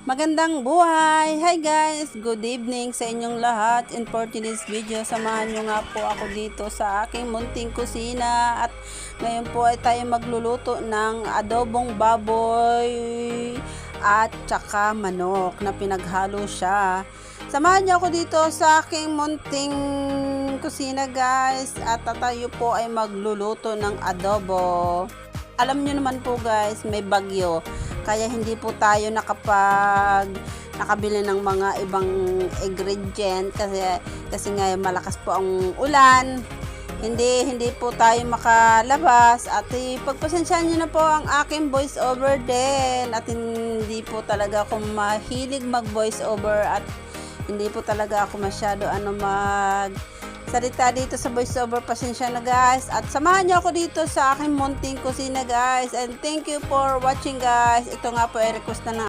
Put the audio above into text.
Magandang buhay! Hi guys! Good evening sa inyong lahat. And for today's video, samahan nyo nga po ako dito sa aking munting kusina. At ngayon po ay tayo magluluto ng adobong baboy at tsaka manok na pinaghalo siya. Samahan nyo ako dito sa aking munting kusina guys. At tayo po ay magluluto ng adobo. Alam nyo naman po guys, may bagyo. Kaya hindi po tayo nakabili ng mga ibang ingredient kasi nga malakas po ang ulan. Hindi po tayo makalabas at pagpasensyahan niyo na po ang aking voice over din at hindi po talaga ako mahilig mag voice over at hindi po talaga ako masyado salita dito sa voiceover. Pasensya na guys at samahan niyo ako dito sa aking munting kusina guys, and thank you for watching guys. Ito nga po ay request na